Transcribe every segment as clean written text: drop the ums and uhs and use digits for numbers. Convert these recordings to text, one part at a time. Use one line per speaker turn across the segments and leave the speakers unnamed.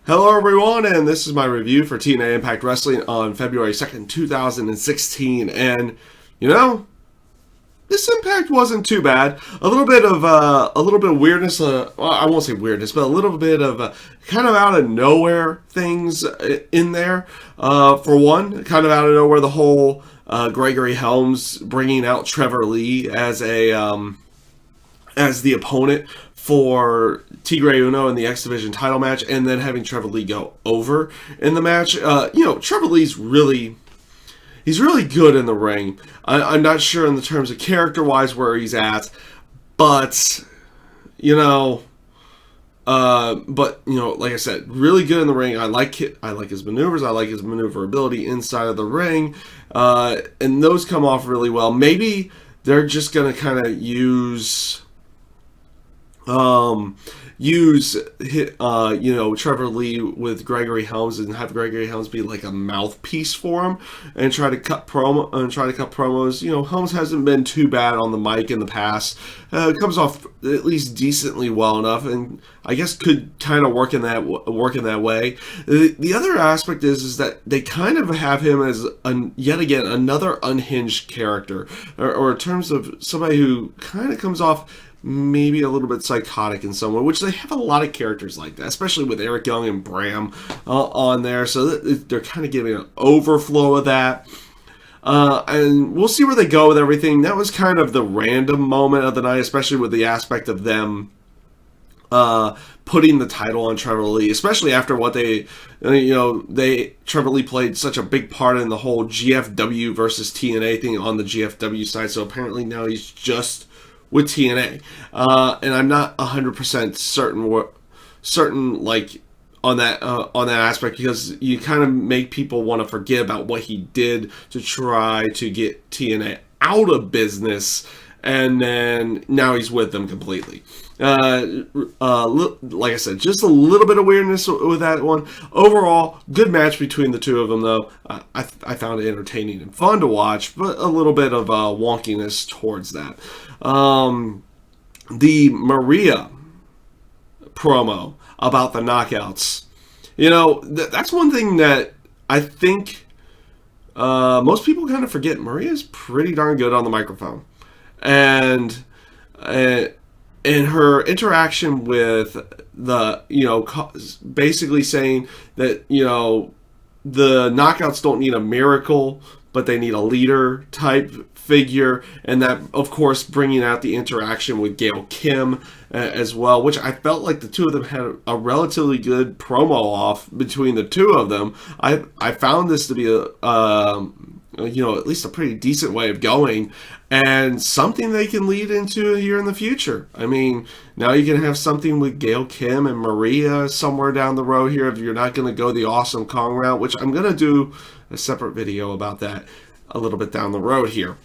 Hello everyone, and this is my review for TNA Impact Wrestling on February 2nd, 2016, and, you know, this Impact wasn't too bad. A little bit of weirdness, well, I won't say weirdness, but a little bit of kind of out of nowhere things in there. For one, kind of out of nowhere, the whole Gregory Helms bringing out Trevor Lee as the opponent for Tigre Uno in the X Division title match, and then having Trevor Lee go over in the match. Trevor Lee's he's really good in the ring. I'm not sure in the terms of character-wise where he's at, but like I said, really good in the ring. I like it. I like his maneuvers. I like his maneuverability inside of the ring, and those come off really well. Maybe they're just gonna kind of use Trevor Lee with Gregory Helms and have Gregory Helms be like a mouthpiece for him and try to cut promos. Helms hasn't been too bad on the mic in the past. It comes off at least decently well enough, and I guess could kind of work in that way. The other aspect is that they kind of have him as yet again another unhinged character, or in terms of somebody who kind of comes off maybe a little bit psychotic in some way, which they have a lot of characters like that, especially with Eric Young and Bram on there. So they're kind of giving an overflow of that. And we'll see where they go with everything. That was kind of the random moment of the night, especially with the aspect of them putting the title on Trevor Lee, especially after what Trevor Lee played such a big part in the whole GFW versus TNA thing on the GFW side. So apparently now he's just with TNA, and I'm not 100% certain like on that aspect, because you kind of make people want to forget about what he did to try to get TNA out of business, and then now he's with them completely. Like I said, just a little bit of weirdness with that one. Overall, good match between the two of them, though. I found it entertaining and fun to watch, but a little bit of wonkiness towards that. The Maria promo about the knockouts. That's one thing that I think most people kind of forget. Maria's pretty darn good on the microphone. And in her interaction with basically saying that, the knockouts don't need a miracle, but they need a leader type figure, and that, of course, bringing out the interaction with Gail Kim as well, which I felt like the two of them had a relatively good promo off between the two of them. I found this to be at least a pretty decent way of going, and something they can lead into here in the future. I mean, now you can have something with Gail Kim and Maria somewhere down the road here if you're not going to go the Awesome Kong route, which I'm going to do a separate video about that a little bit down the road here.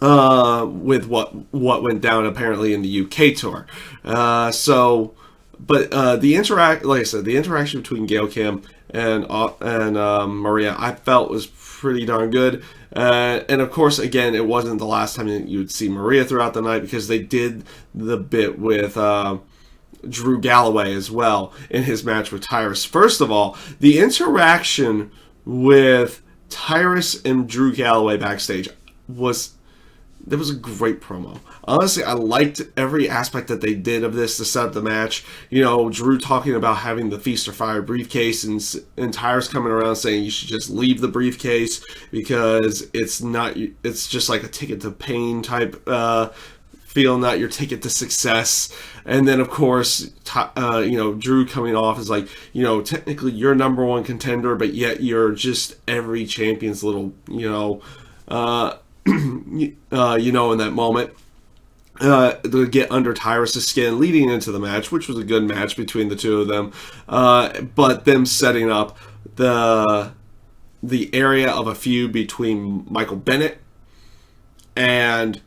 With what went down apparently in the UK tour. Like I said, the interaction between Gail Kim and Maria, I felt was pretty darn good. And of course, again, it wasn't the last time that you would see Maria throughout the night, because they did the bit with Drew Galloway as well in his match with Tyrus. First of all, the interaction with Tyrus and Drew Galloway backstage was a great promo. Honestly, I liked every aspect that they did of this to set up the match. Drew talking about having the Feast or Fire briefcase, and Tyrus coming around saying you should just leave the briefcase because it's just like a ticket to pain type feel, not your ticket to success. And then, of course, Drew coming off as like, technically you're number one contender, but yet you're just every champion's little, in that moment, to get under Tyrus' skin leading into the match, which was a good match between the two of them. But them setting up the area of a feud between Michael Bennett and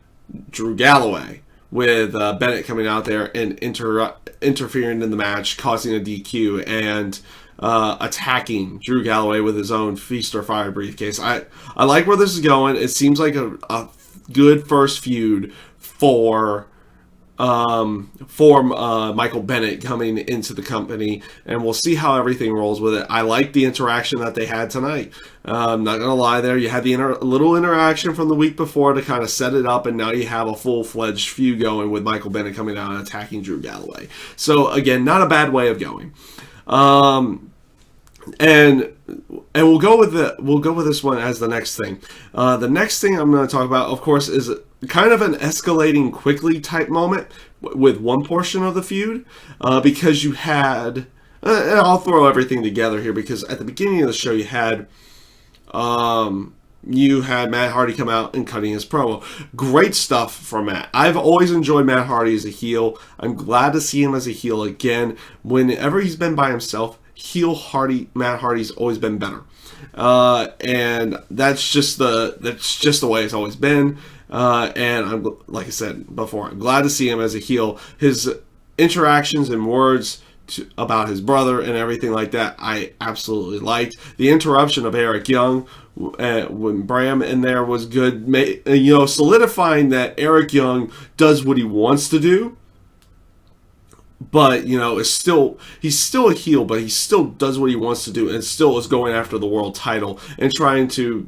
Drew Galloway, with Bennett coming out there and interfering in the match, causing a DQ, and attacking Drew Galloway with his own Feast or Fire briefcase. I like where this is going. It seems like a good first feud for for Michael Bennett coming into the company, and we'll see how everything rolls with it. I like the interaction that they had tonight. I'm not gonna lie, there you had the little interaction from the week before to kind of set it up, and now you have a full-fledged feud going with Michael Bennett coming out and attacking Drew Galloway. So again, not a bad way of going. And we'll go with this one as the next thing. The next thing I'm going to talk about, of course, is kind of an escalating quickly type moment with one portion of the feud, because you had, and I'll throw everything together here, because at the beginning of the show you had Matt Hardy come out and cutting his promo. Great stuff from Matt. I've always enjoyed Matt Hardy as a heel. I'm glad to see him as a heel again. Whenever he's been by himself, heel Matt Hardy's always been better, and that's just the way it's always been. And I'm, like I said before, I'm glad to see him as a heel. His interactions and words about his brother and everything like that, I absolutely liked. The interruption of Eric Young when Bram in there was good, solidifying that Eric Young does what he wants to do. But, he's still a heel, but he still does what he wants to do and still is going after the world title and trying to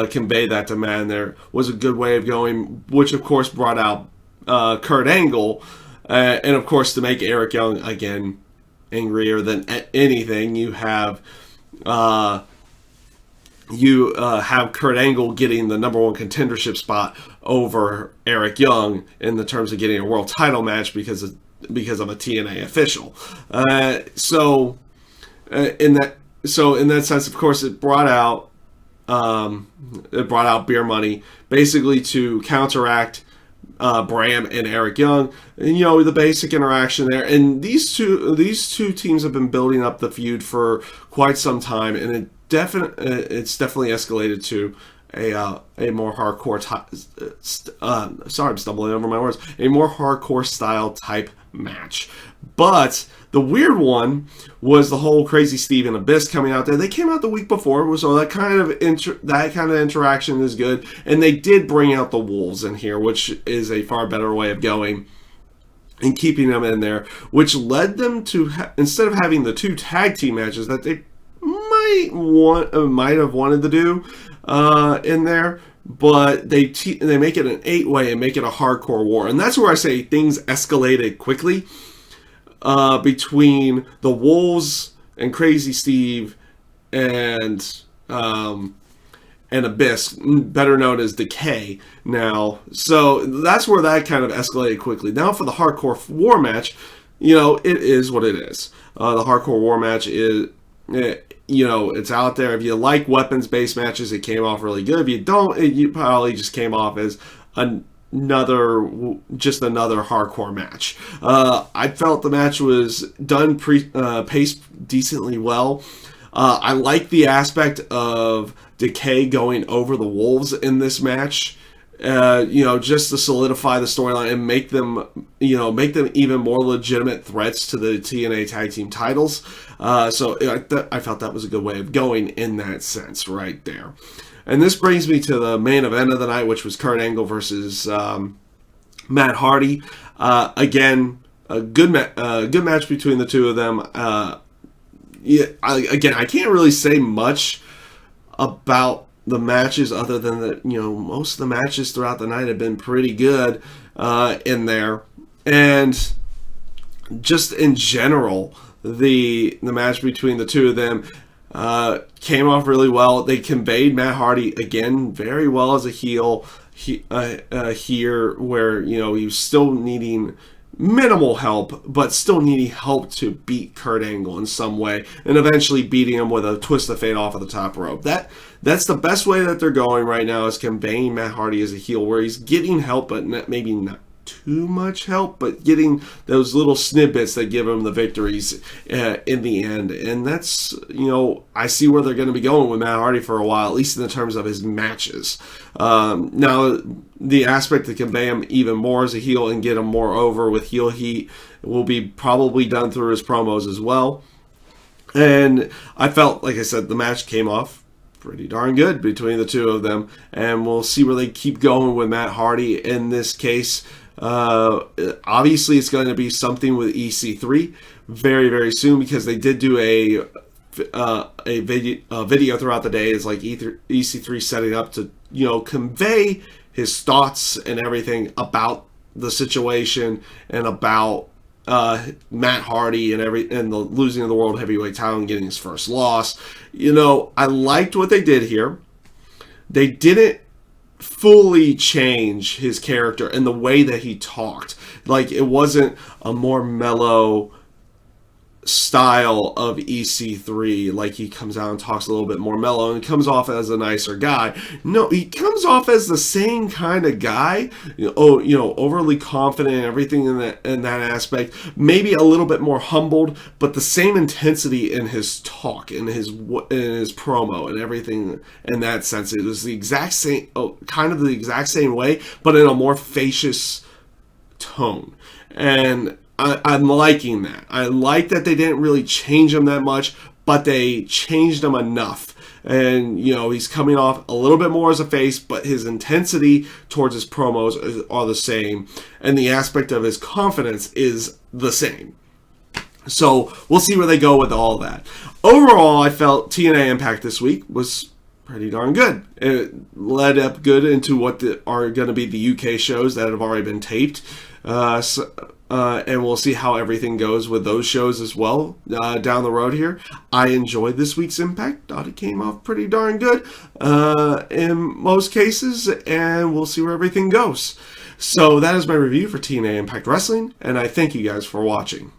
convey that to Matt. And there was a good way of going, which of course brought out Kurt Angle. And of course, to make Eric Young, again, angrier than anything, you have Kurt Angle getting the -- 1 contendership spot over Eric Young in the terms of getting a world title match because of a TNA official. So in that sense, of course, it brought out Beer Money basically to counteract Bram and Eric Young, and the basic interaction there. And these two teams have been building up the feud for quite some time, and it's definitely escalated to a more hardcore sorry, I'm stumbling over my words. A more hardcore style type match. But the weird one was the whole Crazy Steve and Abyss coming out there. They came out the week before, so that kind of interaction is good. And they did bring out the Wolves in here, which is a far better way of going and keeping them in there, which led them to instead of having the 2 tag team matches that they might have wanted to do in there, but they make it an 8-way and make it a hardcore war. And that's where I say things escalated quickly between the Wolves and Crazy Steve and Abyss, better known as Decay now. So that's where that kind of escalated quickly. Now for the hardcore war match, it is what it is. The hardcore war match is it's out there. If you like weapons-based matches, it came off really good. If you don't, you probably just came off as another hardcore match. I felt the match was done paced decently well. I like the aspect of Decay going over the Wolves in this match. Just to solidify the storyline and make them even more legitimate threats to the TNA tag team titles. So I felt that was a good way of going in that sense right there. And this brings me to the main event of the night, which was Kurt Angle versus Matt Hardy. Again, a good match between the two of them. I can't really say much about the matches other than that most of the matches throughout the night have been pretty good in there, and just in general the match between the two of them came off really well. They conveyed Matt Hardy again very well as a heel here, where he was still needing minimal help, but still needing help to beat Kurt Angle in some way, and eventually beating him with a twist of fate off of the top rope. That's the best way that they're going right now, is conveying Matt Hardy as a heel, where he's getting help, but maybe not too much help, but getting those little snippets that give him the victories in the end. And that's, I see where they're going to be going with Matt Hardy for a while, at least in the terms of his matches. Now, the aspect to convey him even more as a heel and get him more over with heel heat will be probably done through his promos as well. And I felt, like I said, the match came off pretty darn good between the two of them, and we'll see where they keep going with Matt Hardy in this case. Obviously, it's going to be something with EC3 very, very soon, because they did do a video throughout the day. It's like EC3 setting up to, convey his thoughts and everything about the situation and about Matt Hardy and the losing of the World Heavyweight title and getting his first loss. I liked what they did here. They didn't fully change his character and the way that he talked. Like, it wasn't a more mellow style of EC3, like he comes out and talks a little bit more mellow and comes off as a nicer guy. No, he comes off as the same kind of guy, overly confident and everything in that aspect, maybe a little bit more humbled, but the same intensity in his talk, in his promo and everything. In that sense, it was the exact same, kind of the exact same way, but in a more facious tone. And I'm liking that. I like that they didn't really change him that much, but they changed him enough. And, he's coming off a little bit more as a face, but his intensity towards his promos are the same. And the aspect of his confidence is the same. So we'll see where they go with all that. Overall, I felt TNA Impact this week was pretty darn good. It led up good into what are going to be the UK shows that have already been taped. And we'll see how everything goes with those shows as well down the road here. I enjoyed this week's Impact. Thought it came off pretty darn good in most cases, and we'll see where everything goes. So that is my review for TNA Impact Wrestling, and I thank you guys for watching.